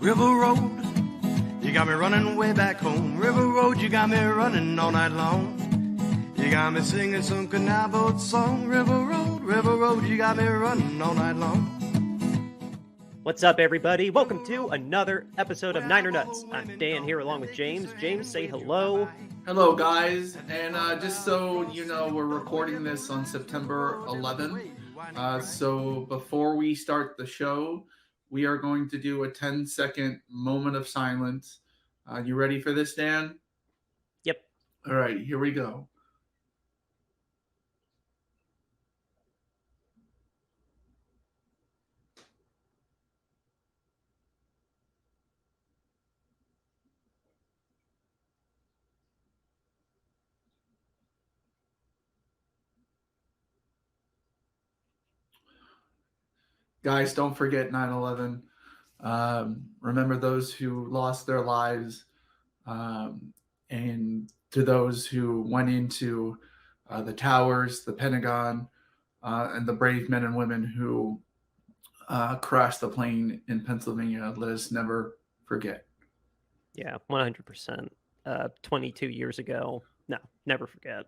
River Road, you got me running way back home. River Road, you got me running all night long. You got me singing some canal boat song. River Road, you got me running all night long. What's up, everybody? Welcome to another episode of Niner Nuts. I'm Dan here along with James. James, say hello. Hello, guys. And just so you know, we're recording this on September 11th. So before we start the show, we are going to do a 10-second moment of silence. You ready for this, Dan? Yep. All right, here we go. Guys, don't forget 9/11. Remember those who lost their lives, and to those who went into the towers, the Pentagon, and the brave men and women who crashed the plane in Pennsylvania. Let us never forget. Yeah, 100%. 22 years ago. No, never forget.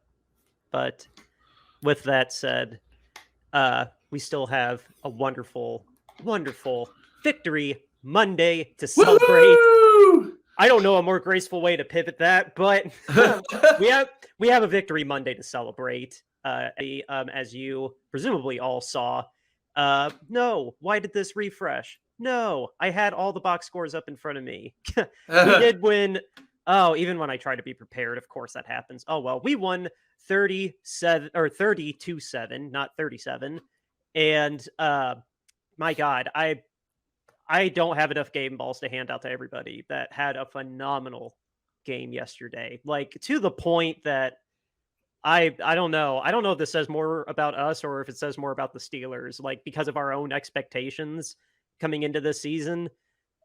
But with that said, we still have a wonderful, wonderful Victory Monday to celebrate. Woo-hoo! I don't know a more graceful way to pivot that, but we have a Victory Monday to celebrate. As you presumably all saw. No, why did this refresh? No, I had all the box scores up in front of me. We did win. Oh, even when I try to be prepared, of course that happens. Oh well, we won 32-7, not 37. And my God, I don't have enough game balls to hand out to everybody that had a phenomenal game yesterday. Like, to the point that I don't know. I don't know if this says more about us or if it says more about the Steelers, like, because of our own expectations coming into this season.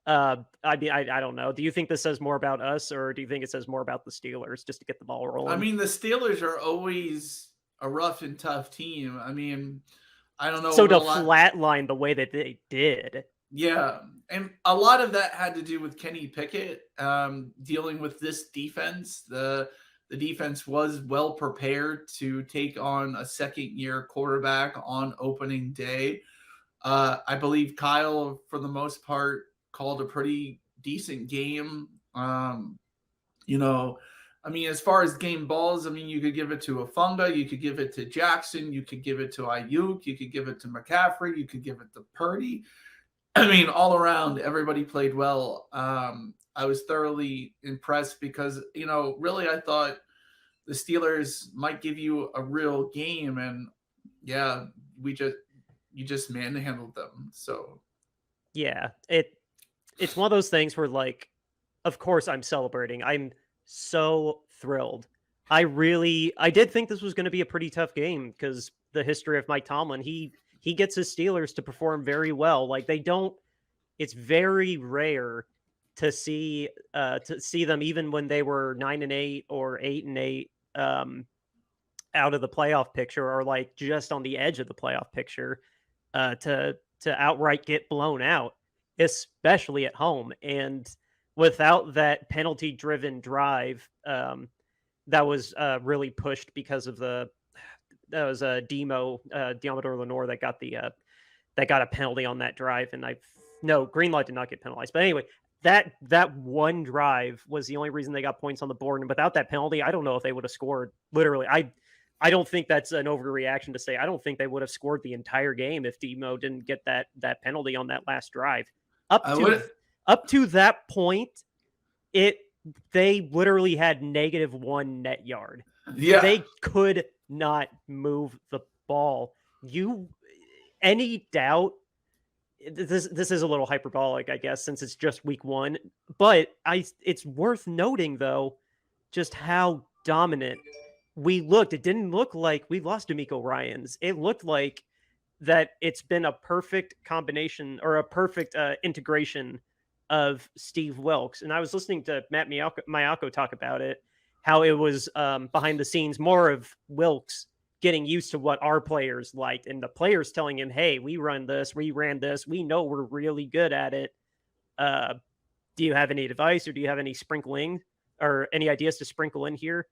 I don't know. Do you think this says more about us, or do you think it says more about the Steelers just to get the ball rolling? I mean, the Steelers are always a rough and tough team. I mean, I don't know. So to flatline the way that they did. Yeah, and a lot of that had to do with Kenny Pickett dealing with this defense. The defense was well prepared to take on a second-year quarterback on opening day. I believe Kyle, for the most part, called a pretty decent game. I mean, as far as game balls, I mean, you could give it to Afunga, you could give it to Jackson, you could give it to Ayuk, you could give it to McCaffrey, you could give it to Purdy. I mean, all around, everybody played well. I was thoroughly impressed because, really I thought the Steelers might give you a real game, and yeah, you just manhandled them. So yeah, it's one of those things where, like, of course I'm celebrating. I'm so thrilled. I did think this was going to be a pretty tough game because the history of Mike Tomlin, he gets his Steelers to perform very well. Like, it's very rare to see them, even when they were 9-8 or 8-8, out of the playoff picture, or like just on the edge of the playoff picture, to outright get blown out, especially at home. And without that penalty driven drive, that was really pushed because of that was Deommodore Lenoir that got a penalty on that drive. And Greenlaw did not get penalized. But anyway, that one drive was the only reason they got points on the board. And without that penalty, I don't know if they would have scored. Literally, I don't think that's an overreaction to say I don't think they would have scored the entire game if Demo didn't get that penalty on that last drive. Up to that point, they literally had -1 net yard. yeah, They could not move the ball. Any doubt? This is a little hyperbolic, I guess, since it's just week 1. But it's worth noting, though, just how dominant we looked. It didn't look like we lost D'Amico Ryans. It looked like that it's been a perfect combination, or a perfect integration of Steve Wilks. And I was listening to Matt Miyako talk about it, how it was behind the scenes more of Wilks getting used to what our players liked, and the players telling him, hey, we ran this, we know we're really good at it. do you have any advice or do you have any sprinkling or any ideas to sprinkle in here?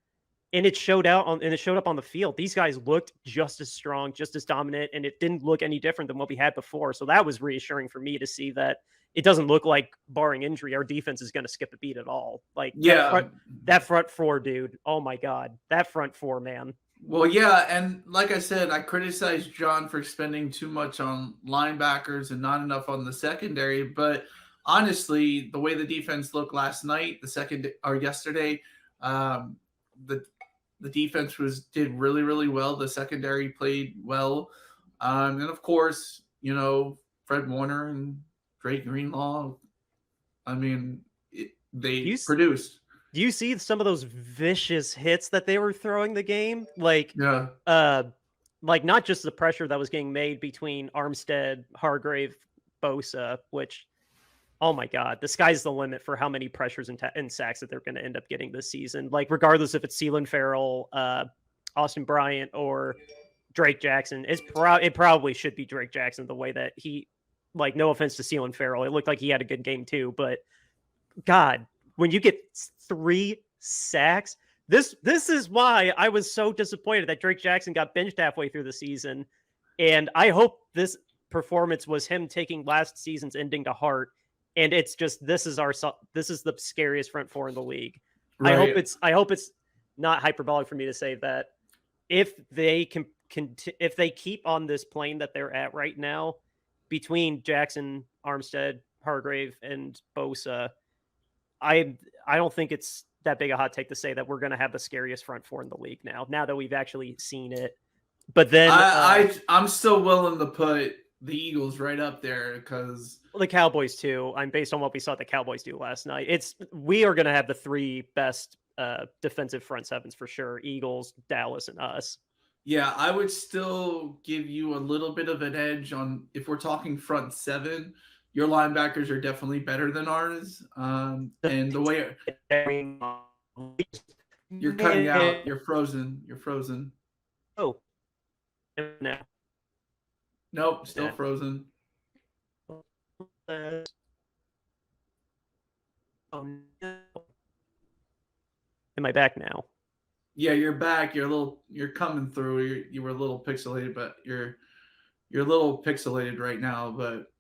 And it showed up on the field. These guys looked just as strong, just as dominant, and it didn't look any different than what we had before. So that was reassuring for me to see that it doesn't look like, barring injury, our defense is going to skip a beat at all. Like, that front four, dude. Oh my God, that front four, man. Well, yeah, and like I said, I criticized John for spending too much on linebackers and not enough on the secondary. But honestly, the way the defense looked last night, yesterday, the defense did really, really well. The secondary played well, and of course, Fred Warner and Drake Greenlaw. I mean, they produced. Do you see some of those vicious hits that they were throwing the game? Like, like not just the pressure that was getting made between Armstead, Hargrave, Bosa, which, oh my God, the sky's the limit for how many pressures and sacks that they're going to end up getting this season. Like, regardless if it's Sealand Farrell, Austin Bryant, or Drake Jackson, it probably should be Drake Jackson, the way that he, like, no offense to Sealand Farrell, it looked like he had a good game too, but God, when you get 3 sacks, this is why I was so disappointed that Drake Jackson got benched halfway through the season. And I hope this performance was him taking last season's ending to heart. And it's just, this is the scariest front four in the league. Right. I hope it's not hyperbolic for me to say that if they if they keep on this plane that they're at right now, between Jackson, Armstead, Hargrave, and Bosa, I don't think it's that big a hot take to say that we're going to have the scariest front four in the league now that we've actually seen it. But then I'm still willing to put the Eagles right up there because the Cowboys too. I'm based on what we saw the Cowboys do last night. We are going to have the 3 best defensive front sevens for sure: Eagles, Dallas, and us. Yeah, I would still give you a little bit of an edge on if we're talking front 7. Your linebackers are definitely better than ours. And the way you're cutting out, you're frozen. Oh, no. Nope, still frozen. Oh no. Am I back now? Yeah, you're back. You're coming through. You were a little pixelated, but you're a little pixelated right now, but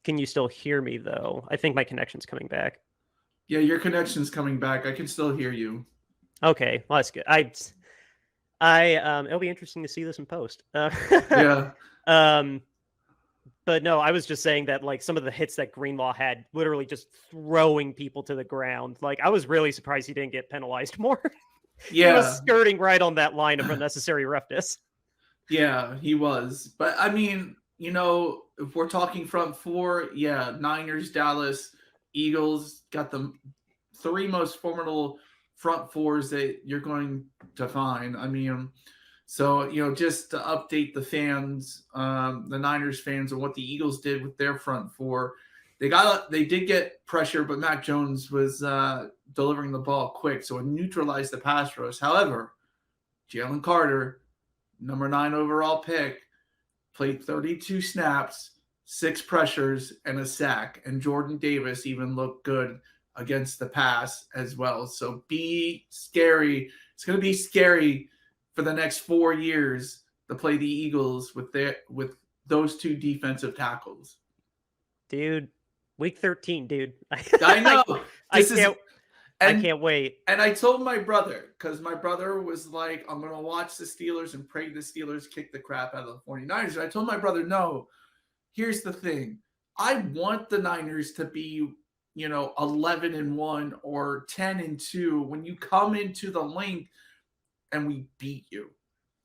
can you still hear me though? I think my connection's coming back. Yeah, your connection's coming back. I can still hear you. Okay, well, that's good. It'll be interesting to see this in post. Yeah. But no, I was just saying that, like, some of the hits that Greenlaw had, literally just throwing people to the ground. Like, I was really surprised he didn't get penalized more. Yeah. He was skirting right on that line of unnecessary roughness. Yeah, he was. But I mean, if we're talking front four, yeah, Niners, Dallas, Eagles got the 3 most formidable front fours that you're going to find. I mean, so, just to update the fans, the Niners fans, on what the Eagles did with their front four, they did get pressure, but Mac Jones was delivering the ball quick, so it neutralized the pass rush. However, Jalen Carter, number 9 overall pick, played 32 snaps, 6 pressures, and a sack. And Jordan Davis even looked good against the pass as well. So be scary. It's going to be scary for the next 4 years to play the Eagles with those 2 defensive tackles. Dude, week 13, dude. I know. I can't wait. And I told my brother, because my brother was like, I'm going to watch the Steelers and pray the Steelers kick the crap out of the 49ers. And I told my brother, no, here's the thing. I want the Niners to be, 11-1 or 10-2 when you come into the link and we beat you.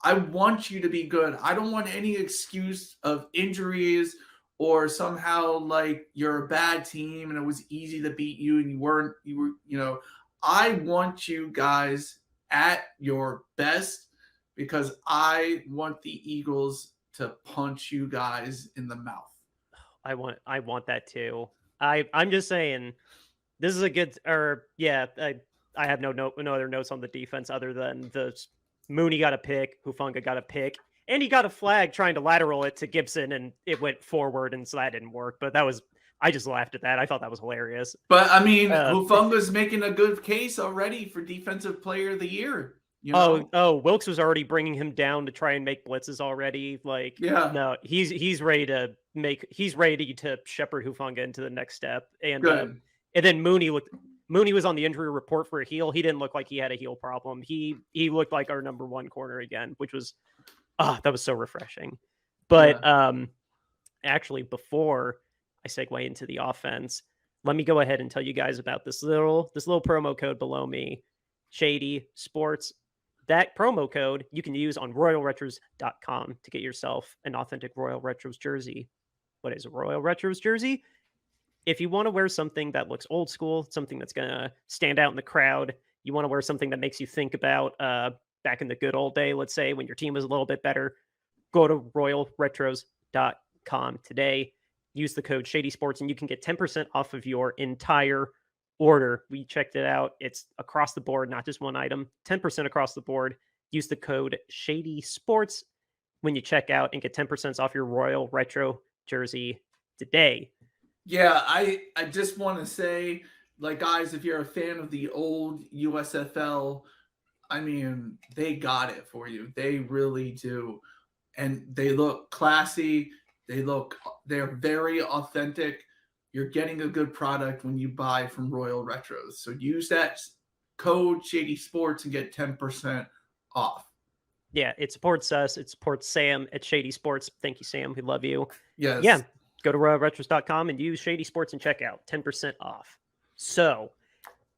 I want you to be good. I don't want any excuse of injuries or somehow like you're a bad team and it was easy to beat you and you were, I want you guys at your best because I want the Eagles to punch you guys in the mouth. I want that too. I'm just saying this is a good, I have no other notes on the defense other than the Mooney got a pick, Hufanga got a pick, and he got a flag trying to lateral it to Gibson, and it went forward, and so that didn't work. But that was I just laughed at that. I thought that was hilarious. But I mean, Hufunga's making a good case already for Defensive Player of the Year. You know? Wilkes was already bringing him down to try and make blitzes already. Like, yeah, no, he's ready to shepherd Hufanga into the next step. And then Mooney was on the injury report for a heel. He didn't look like he had a heel problem. He looked like our number one corner again, which was that was so refreshing. But actually, before I segue into the offense, let me go ahead and tell you guys about this little promo code below me, Shady Sports. That promo code you can use on royalretros.com to get yourself an authentic Royal Retros jersey. What is a Royal Retros jersey? If you want to wear something that looks old school, something that's going to stand out in the crowd, you want to wear something that makes you think about back in the good old day, let's say, when your team was a little bit better, go to royalretros.com today. Use the code Shady Sports and you can get 10% off of your entire order. We checked it out. It's across the board, not just one item. 10% across the board. Use the code Shady Sports when you check out and get 10% off your Royal Retro jersey today. Yeah, I just want to say, like, guys, if you're a fan of the old USFL, I mean, they got it for you. They really do. And they look classy. They're very authentic. You're getting a good product when you buy from Royal Retros. So use that code Shady Sports and get 10% off. Yeah, it supports us. It supports Sam at Shady Sports. Thank you, Sam. We love you. Yes. Yeah, go to royalretros.com and use Shady Sports and check out 10% off. So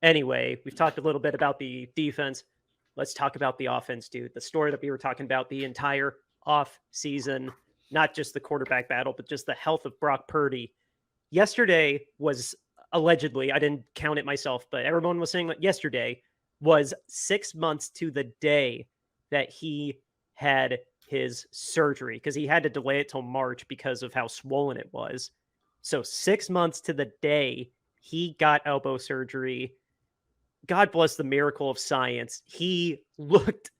anyway, we've talked a little bit about the defense. Let's talk about the offense, dude. The story that we were talking about the entire off season, not just the quarterback battle, but just the health of Brock Purdy. Yesterday was allegedly, I didn't count it myself, but everyone was saying that yesterday was 6 months to the day that he had his surgery, because he had to delay it till March because of how swollen it was. So 6 months to the day he got elbow surgery. God bless the miracle of science. He looked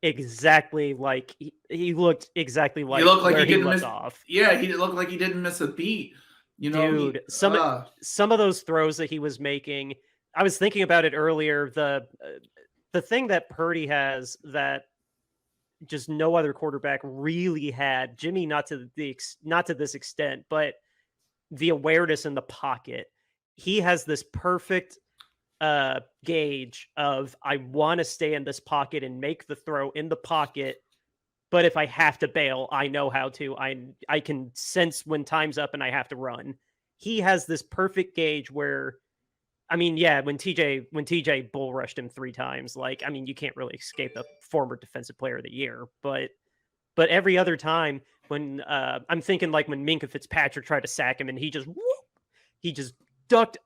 exactly like he looked like he didn't miss off. Yeah, he looked like he didn't miss a beat. You know, dude, some of those throws that he was making, I was thinking about it earlier. The thing that Purdy has that just no other quarterback really had, Jimmy not to this extent, but the awareness in the pocket. He has this perfect gauge of, I want to stay in this pocket and make the throw in the pocket, but if I have to bail, I know how to. I can sense when time's up and I have to run. He has this perfect gauge where, I mean, yeah, when TJ bull rushed him 3 times, like, I mean, you can't really escape the former defensive player of the year, but every other time when I'm thinking like when Minkah Fitzpatrick tried to sack him and he just ducked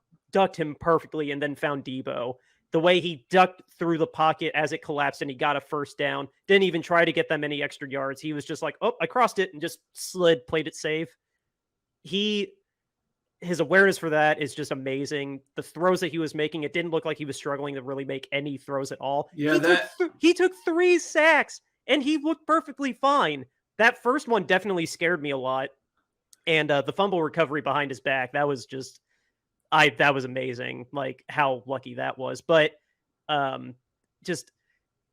him perfectly and then found Debo. The way he ducked through the pocket as it collapsed and he got a first down, didn't even try to get them any extra yards. He was just like, oh, I crossed it and just slid, played it safe. His awareness for that is just amazing. The throws that he was making, it didn't look like he was struggling to really make any throws at all. Yeah, he took 3 sacks and he looked perfectly fine. That first one definitely scared me a lot. And the fumble recovery behind his back, that was just, that was amazing. Like how lucky that was. But just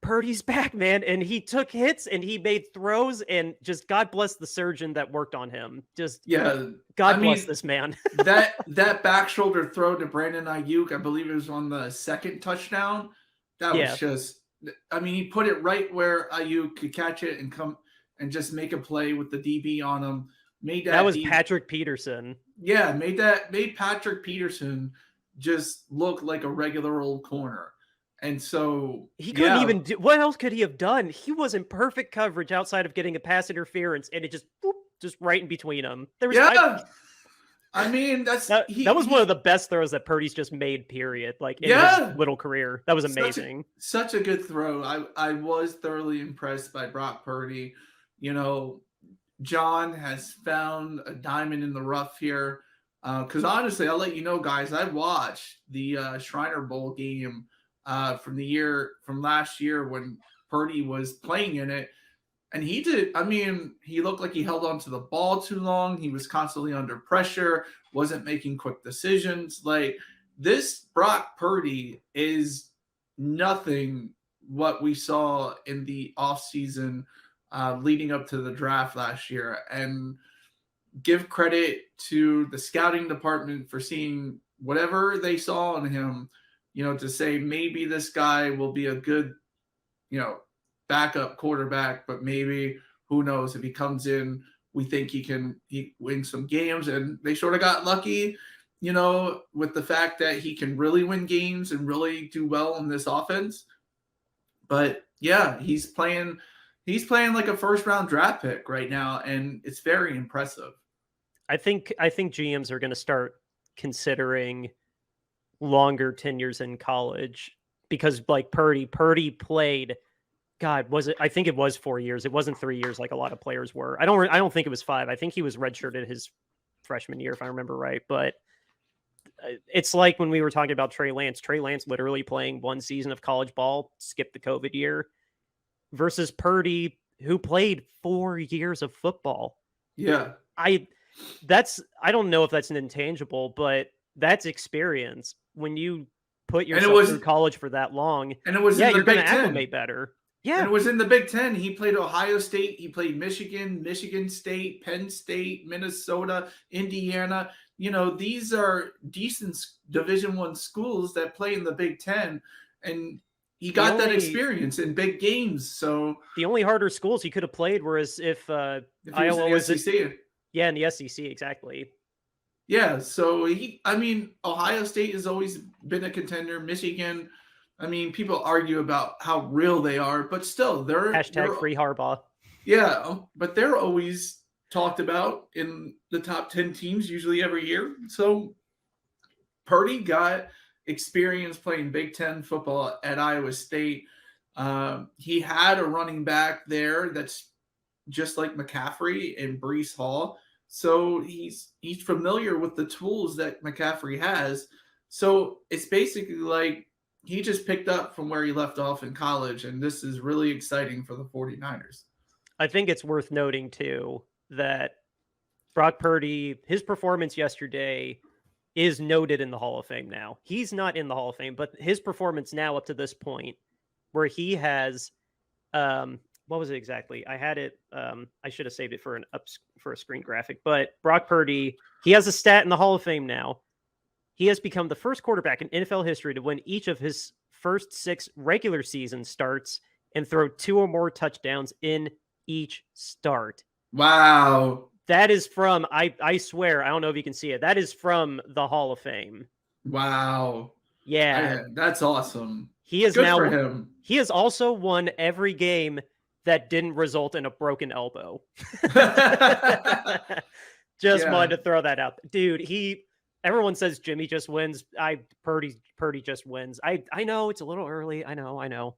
Purdy's back, man. And he took hits and he made throws, and just God bless the surgeon that worked on him. Just, yeah, God bless this man. that back shoulder throw to Brandon Ayuk, I believe it was on the second touchdown. That was just, I mean, he put it right where Ayuk could catch it and come and just make a play with the DB on him. That was Patrick Peterson. Yeah, made Patrick Peterson just look like a regular old corner. And so he couldn't even do, what else could he have done? He was in perfect coverage outside of getting a pass interference, and it just right in between them. I mean, that was one of the best throws that Purdy's just made, period. Like in his little career. That was amazing. Such a good throw. I was thoroughly impressed by Brock Purdy. You know, John has found a diamond in the rough here. Because honestly, I'll let you know, guys, I watched the Shriner Bowl game from last year when Purdy was playing in it. And he did. I mean, he looked like he held on to the ball too long. He was constantly under pressure, wasn't making quick decisions. Like, this Brock Purdy is nothing what we saw in the offseason leading up to the draft last year. And give credit to the scouting department for seeing whatever they saw in him, to say maybe this guy will be a good, backup quarterback, but maybe, who knows, if he comes in, we think he win some games. And they sort of got lucky, with the fact that he can really win games and really do well in this offense. But yeah, he's playing like a first round draft pick right now, and it's very impressive. I think GMs are going to start considering longer tenures in college, because like Purdy played, God, was it? I think it was 4 years. It wasn't 3 years like a lot of players were. I don't think it was 5. I think he was redshirted his freshman year, if I remember right. But it's like when we were talking about Trey Lance. Trey Lance literally playing one season of college ball, skipped the COVID year, versus Purdy, who played 4 years of football. Yeah. I don't know if that's an intangible, but that's experience. When you put yourself through college for that long, and it was in the you're going Big to Ten. acclimate better. Yeah. And it was in the Big Ten. He played Ohio State. He played Michigan, Michigan State, Penn State, Minnesota, Indiana. These are decent Division I schools that play in the Big Ten. And he got that experience in big games. So the only harder schools he could have played were if Iowa was in the SEC. Yeah, in the SEC, exactly. Yeah, so Ohio State has always been a contender. Michigan, people argue about how real they are, but still, they're free Harbaugh. Yeah, but they're always talked about in the top 10 teams usually every year. So Purdy got experience playing Big Ten football at Iowa State. He had a running back there that's just like McCaffrey and Breece Hall. So he's familiar with the tools that McCaffrey has. So it's basically like he just picked up from where he left off in college, and this is really exciting for the 49ers. I think it's worth noting, too, that Brock Purdy, his performance yesterday is noted in the Hall of Fame now. He's not in the Hall of Fame, but his performance now up to this point, where he has, what was it exactly? I had it. I should have saved it for a screen graphic. But Brock Purdy, he has a stat in the Hall of Fame now. He has become the first quarterback in NFL history to win each of his first 6 regular season starts and throw 2 or more touchdowns in each start. Wow. That is from, I swear, I don't know if you can see it. That is from the Hall of Fame. Wow. Yeah. That's awesome. He is Good now, for him. He has also won every game that didn't result in a broken elbow. Just wanted to throw that out. Dude, everyone says Jimmy just wins. Purdy just wins. I know it's a little early. I know.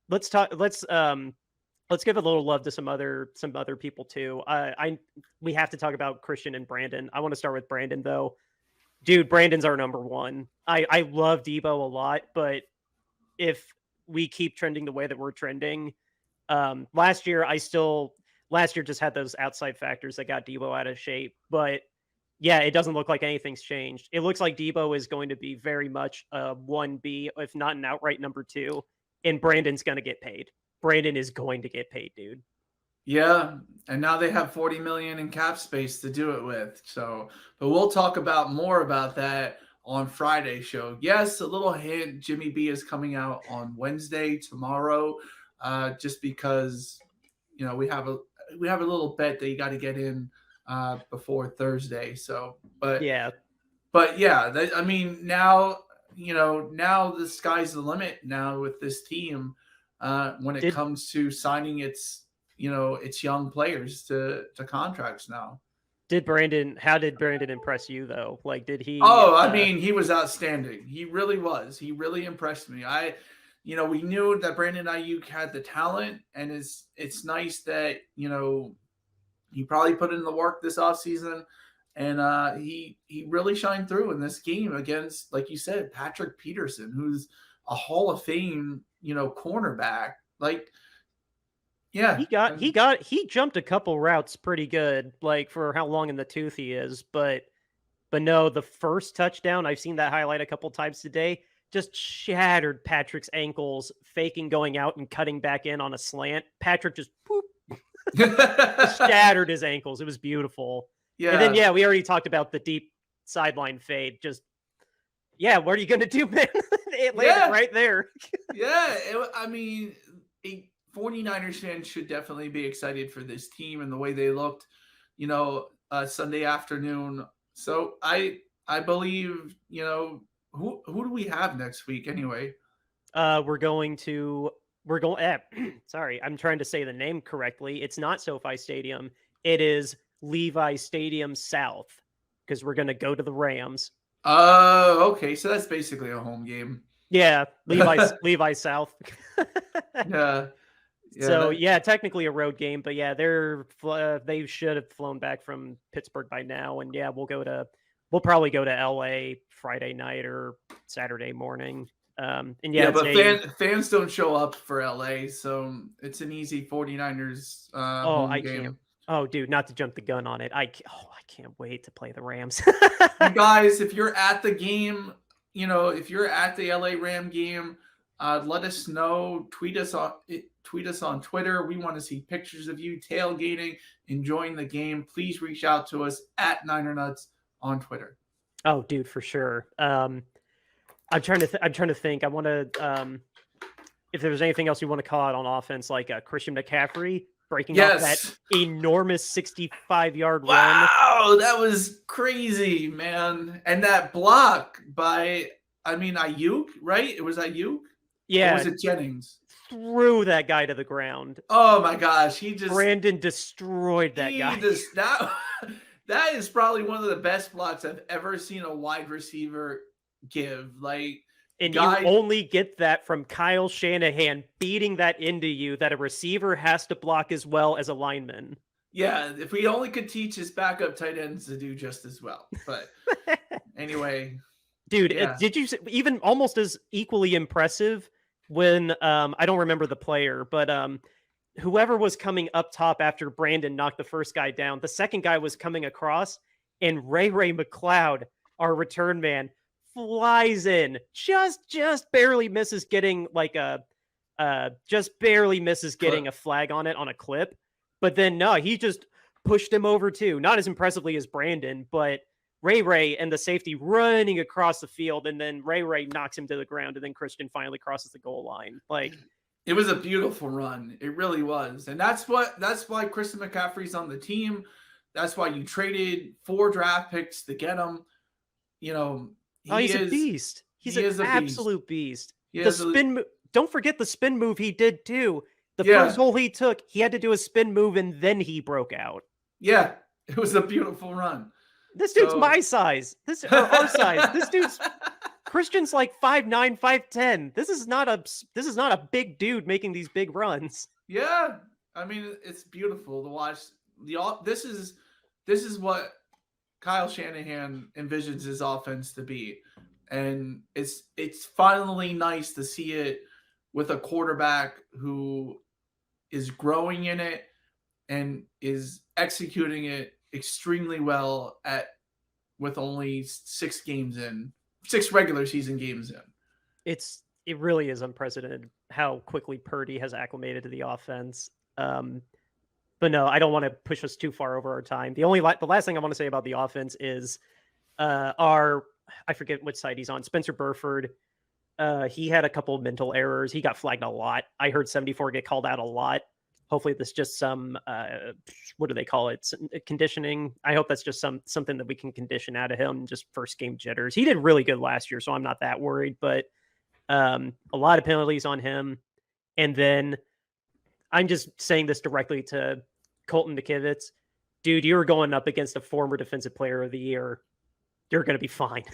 Let's give a little love to some other people too. We have to talk about Christian and Brandon. I want to start with Brandon though. Dude, Brandon's our number one. I love Debo a lot, but if we keep trending the way that we're trending, last year just had those outside factors that got Debo out of shape. But yeah, it doesn't look like anything's changed. It looks like Debo is going to be very much a 1B, if not an outright number 2, and Brandon's going to get paid. Brandon is going to get paid, dude. Yeah, and now they have $40 million in cap space to do it with. So, but we'll talk more about that on Friday's show. Yes, a little hint: Jimmy B is coming out on Wednesday tomorrow, just because we have a little bet that you got to get in before Thursday. So, but yeah, now the sky's the limit now with this team when it comes to signing its young players to contracts now. How did Brandon impress you though? Like, did he? He was outstanding. He really was. He really impressed me. We knew that Brandon Ayuk had the talent, and it's nice that, he probably put in the work this offseason, and he really shined through in this game against, like you said, Patrick Peterson, who's a Hall of Fame, cornerback. Like, Yeah, he jumped a couple routes pretty good, like for how long in the tooth he is, but no, the first touchdown, I've seen that highlight a couple times today, just shattered Patrick's ankles, faking going out and cutting back in on a slant. Patrick just poop, shattered his ankles. It was beautiful. Yeah. And then we already talked about the deep sideline fade. Just what are you gonna do, man? It landed right there. I mean, 49ers fans should definitely be excited for this team and the way they looked, Sunday afternoon. So I believe, who do we have next week anyway? We're going. Sorry, I'm trying to say the name correctly. It's not SoFi Stadium. It is Levi Stadium South, because we're going to go to the Rams. Okay. So that's basically a home game. Yeah, Levi South. Yeah. So technically a road game, but they should have flown back from Pittsburgh by now, and we'll probably go to LA Friday night or Saturday morning. But fans don't show up for LA, so it's an easy 49ers home game. Oh, dude, not to jump the gun on it. I can't wait to play the Rams. You guys, if you're at the game, if you're at the LA Ram game, let us know. Tweet us on Twitter. We want to see pictures of you tailgating, enjoying the game. Please reach out to us at Niner Nuts on Twitter. Oh, dude, for sure. I'm trying to think. I want to. If there's anything else you want to call out on offense, like Christian McCaffrey breaking off that enormous 65-yard run. Wow, that was crazy, man! And that block by, Ayuk, right? It was Ayuk. Yeah. Or was it Jennings? Threw that guy to the ground. Oh my gosh, Brandon destroyed that guy. That is probably one of the best blocks I've ever seen a wide receiver give. You only get that from Kyle Shanahan beating that into you, that a receiver has to block as well as a lineman. Yeah, if we only could teach his backup tight ends to do just as well. But anyway. Dude, did you even almost as equally impressive when I don't remember the player, but whoever was coming up top after Brandon knocked the first guy down, the second guy was coming across, and Ray McLeod, our return man, flies in, just barely misses getting a flag on it on a clip. But then no, he just pushed him over too. Not as impressively as Brandon, but Ray and the safety running across the field, and then Ray knocks him to the ground, and then Christian finally crosses the goal line. It was a beautiful run. It really was. And that's why Christian McCaffrey's on the team. That's why you traded 4 draft picks to get him. He's a beast. He's an absolute beast. Don't forget the spin move he did too. The first hole he took, he had to do a spin move, and then he broke out. Yeah, it was a beautiful run. This dude's my size. Our size. This dude's Christian's like 5'9", 5'10". This is not a big dude making these big runs. Yeah, it's beautiful to watch. This is what Kyle Shanahan envisions his offense to be, and it's finally nice to see it with a quarterback who is growing in it and is executing it extremely well with only 6 regular season games in. It really is unprecedented how quickly Purdy has acclimated to the offense. But no, I don't want to push us too far over our time. The last thing I want to say about the offense is I forget which side he's on, Spencer Burford. He had a couple of mental errors. He got flagged a lot. I heard 74 get called out a lot. Hopefully that's just some, what do they call it? Conditioning. I hope that's just something that we can condition out of him, just first game jitters. He did really good last year, so I'm not that worried, but a lot of penalties on him. And then I'm just saying this directly to Colton McKivitz. Dude, you're going up against a former defensive player of the year. You're going to be fine.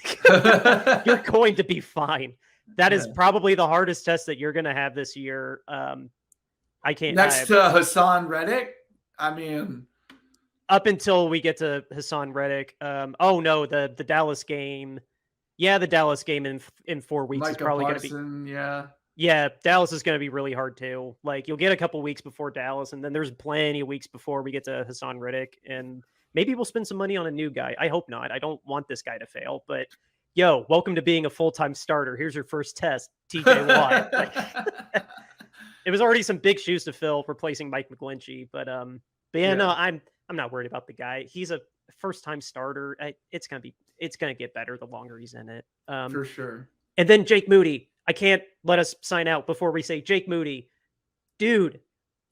You're going to be fine. That is probably the hardest test that you're going to have this year. I can't. Next to Hassan Reddick? Up until we get to Hassan Reddick. The Dallas game. Yeah, the Dallas game in 4 weeks Micah is probably going to be. Yeah. Yeah, Dallas is going to be really hard too. Like you'll get a couple weeks before Dallas, and then there's plenty of weeks before we get to Hassan Riddick, and maybe we'll spend some money on a new guy. I hope not. I don't want this guy to fail. But yo, welcome to being a full-time starter. Here's your first test, TJ Watt. It was already some big shoes to fill replacing Mike McGlinchey, but yeah, no, I'm not worried about the guy. He's a first-time starter. It's gonna get better the longer he's in it. For sure. And then Jake Moody. I can't let us sign out before we say Jake Moody. Dude,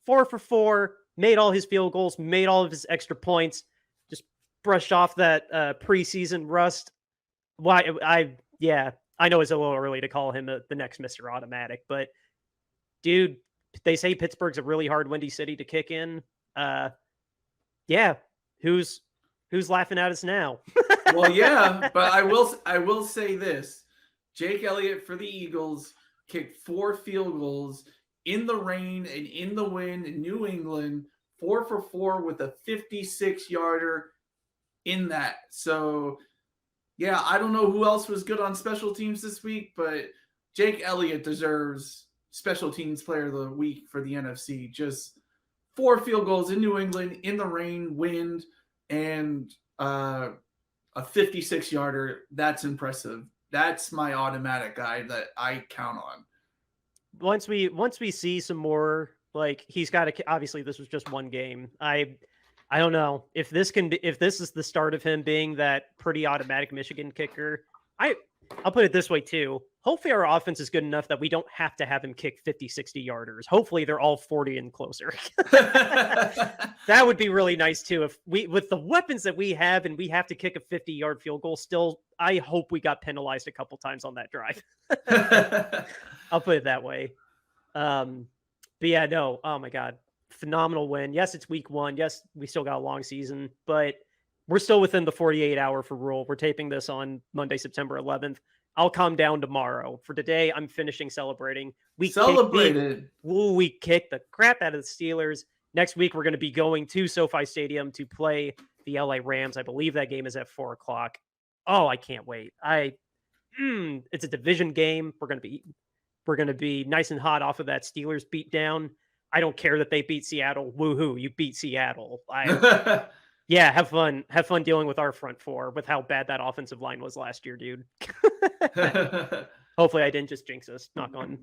4 for 4, made all his field goals, made all of his extra points, just brushed off that preseason rust. Why? I know it's a little early to call him the next Mr. Automatic, but dude, they say Pittsburgh's a really hard windy city to kick in. Who's laughing at us now? Well, yeah, but I will say this. Jake Elliott for the Eagles kicked 4 field goals in the rain and in the wind in New England, 4 for 4 with a 56-yarder in that. So, yeah, I don't know who else was good on special teams this week, but Jake Elliott deserves special teams player of the week for the NFC. Just 4 field goals in New England in the rain, wind, and a 56-yarder. That's impressive. That's my automatic guy that I count on. Once we see some more, like he's got to. Obviously, this was just one game. I don't know if this is the start of him being that pretty automatic Michigan kicker. I'll put it this way too. Hopefully our offense is good enough that we don't have to have him kick 50, 60 yarders. Hopefully they're all 40 and closer. That would be really nice too. If with the weapons that we have and we have to kick a 50-yard field goal still, I hope we got penalized a couple times on that drive. I'll put it that way. But yeah, no. Oh my God. Phenomenal win. Yes, it's week 1. Yes, we still got a long season, but we're still within the 48-hour for rule. We're taping this on Monday, September 11th. I'll calm down tomorrow. For today, I'm finishing celebrating. We kicked the crap out of the Steelers. Next week, we're going to be going to SoFi Stadium to play the LA Rams. I believe that game is at 4:00. Oh, I can't wait. It's a division game. We're going to be nice and hot off of that Steelers beatdown. I don't care that they beat Seattle. Woohoo! You beat Seattle. Yeah, have fun. Have fun dealing with our front four with how bad that offensive line was last year, dude. Hopefully I didn't just jinx us. Knock on.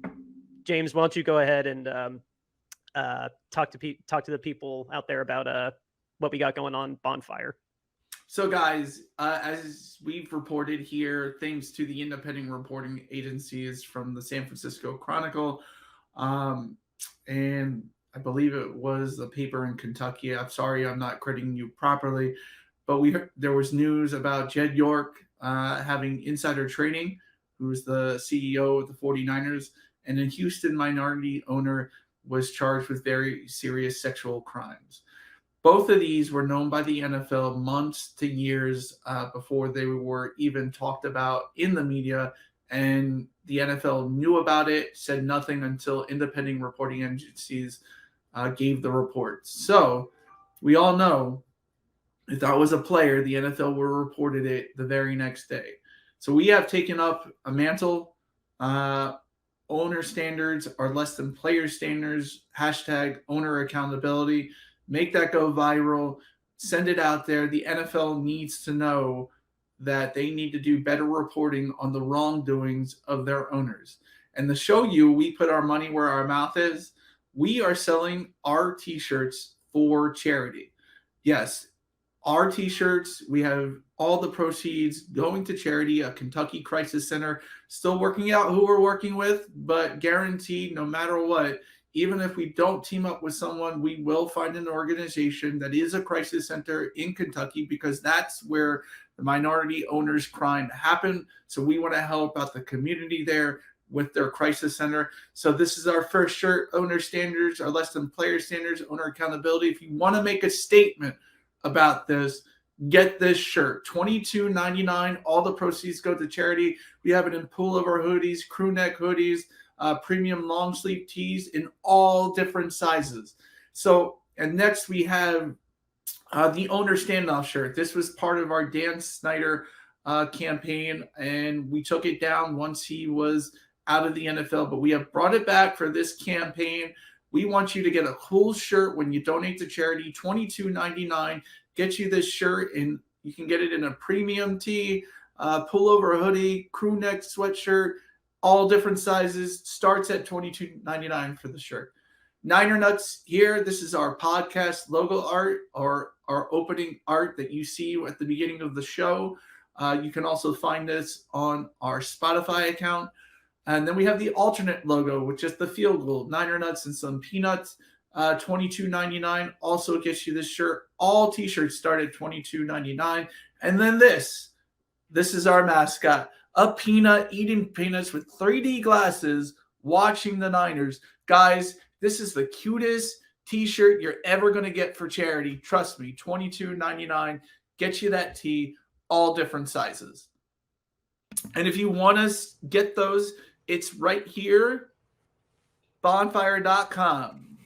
James, why don't you go ahead and talk to the people out there about what we got going on Bonfire. So guys, as we've reported here, thanks to the independent reporting agencies from the San Francisco Chronicle, and I believe it was the paper in Kentucky. I'm sorry, I'm not crediting you properly, but there was news about Jed York having insider trading, who's the CEO of the 49ers, and a Houston minority owner was charged with very serious sexual crimes. Both of these were known by the NFL months to years before they were even talked about in the media, and the NFL knew about it, said nothing until independent reporting agencies gave the report. So we all know if that was a player, the NFL would have reported it the very next day. So we have taken up a mantle. Owner standards are less than player standards. # owner accountability. Make that go viral. Send it out there. The NFL needs to know that they need to do better reporting on the wrongdoings of their owners. And to show you we put our money where our mouth is, we are selling our T-shirts for charity. Yes, our T-shirts, we have all the proceeds going to charity, a Kentucky Crisis Center, still working out who we're working with, but guaranteed no matter what, even if we don't team up with someone, we will find an organization that is a crisis center in Kentucky because that's where the minority owners' crime happened. So we want to help out the community there with their crisis center. So this is our first shirt. Owner standards are less than player standards. Owner accountability. If you want to make a statement about this, get this shirt. $22.99. All the proceeds go to charity. We have it in pullover hoodies, crew neck hoodies, premium long sleeve tees in all different sizes. So, and next we have the owner standoff shirt. This was part of our Dan Snyder campaign, and we took it down once he was out of the NFL, but we have brought it back for this campaign. We want you to get a cool shirt when you donate to charity, $22.99. Get you this shirt, and you can get it in a premium tee, pullover hoodie, crew neck sweatshirt, all different sizes. Starts at $22.99 for the shirt. Niner Nuts here. This is our podcast logo art, or our opening art that you see at the beginning of the show. You can also find this on our Spotify account. And then we have the alternate logo with just the field goal, Niner Nuts and some peanuts, $22.99. Also gets you this shirt. All t-shirts start at $22.99. And then this is our mascot, a peanut eating peanuts with 3D glasses watching the Niners. Guys, this is the cutest t-shirt you're ever going to get for charity. Trust me, $22.99. Get you that tee, all different sizes. And if you want to get those, it's right here, bonfire.com.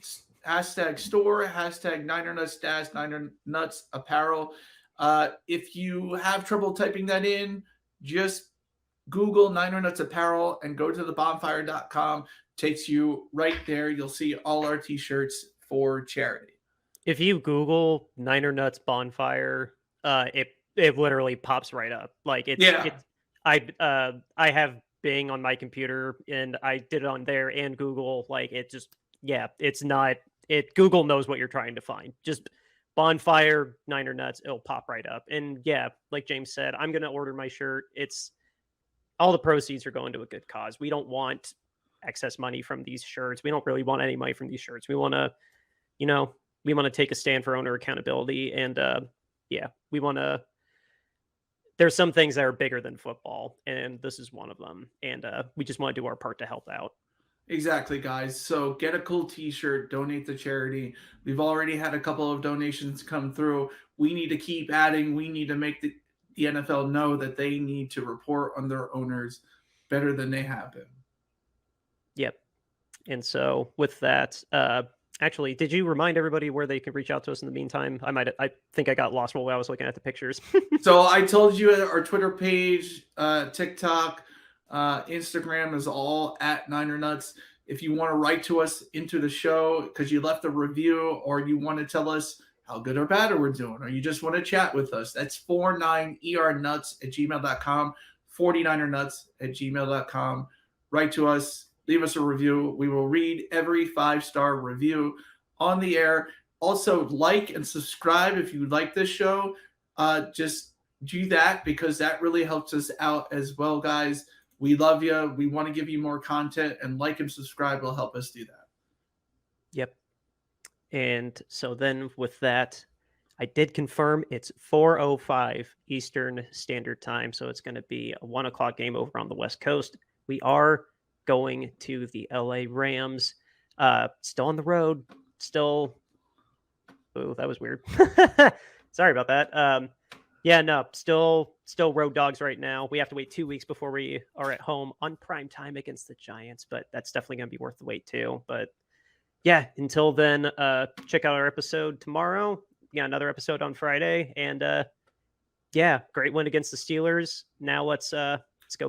Hashtag store, hashtag Niner Nuts dash Niner Nuts apparel. If you have trouble typing that in, just Google Niner Nuts apparel and go to the bonfire.com. Takes you right there. You'll see all our t-shirts for charity. If you Google Niner Nuts Bonfire, it literally pops right up. Like I have Bing on my computer, and I did it on there and Google. Like it's not. Google knows what you're trying to find. Just Bonfire Niner Nuts, it'll pop right up. And yeah, like James said, I'm gonna order my shirt. It's all the proceeds are going to a good cause. We don't want excess money from these shirts. We don't really want any money from these shirts. We want to, take a stand for owner accountability. And we want to, there's some things that are bigger than football, and this is one of them. And we just want to do our part to help out. Exactly, guys. So get a cool t-shirt, donate to charity. We've already had a couple of donations come through. We need to keep adding. We need to make the NFL know that they need to report on their owners better than they have been. Yep. And so with that, actually, did you remind everybody where they can reach out to us in the meantime? I think I got lost while I was looking at the pictures. So I told you our Twitter page, TikTok, Instagram is all at Niner Nuts. If you want to write to us into the show because you left a review, or you want to tell us how good or bad we're doing, or you just want to chat with us, that's 49ernuts@gmail.com, 49ernuts@gmail.com. Write to us. Leave us a review. We will read every 5-star review on the air. Also, like and subscribe if you like this show. Just do that, because that really helps us out as well, guys. We love you. We want to give you more content, and like and subscribe will help us do that. Yep. And so then with that, I did confirm it's 4:05 Eastern Standard Time. So it's going to be a 1 o'clock game over on the West Coast. We are going to the LA Rams. Still on the road. Still. Oh, that was weird. Sorry about that. Still road dogs right now. We have to wait 2 weeks before we are at home on prime time against the Giants, but that's definitely going to be worth the wait too. But yeah, until then, check out our episode tomorrow. Yeah, another episode on Friday, and great win against the Steelers. Now let's go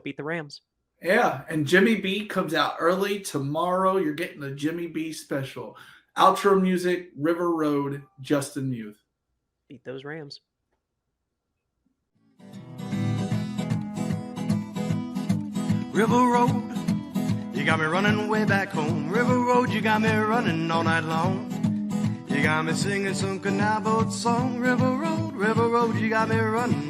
beat the Rams. Yeah, and Jimmy B comes out early tomorrow. You're getting a Jimmy B special. Outro music, River Road, Justin Muth. Beat those Rams. River Road, you got me running way back home. River Road, you got me running all night long. You got me singing some canal boat song. River Road, you got me running.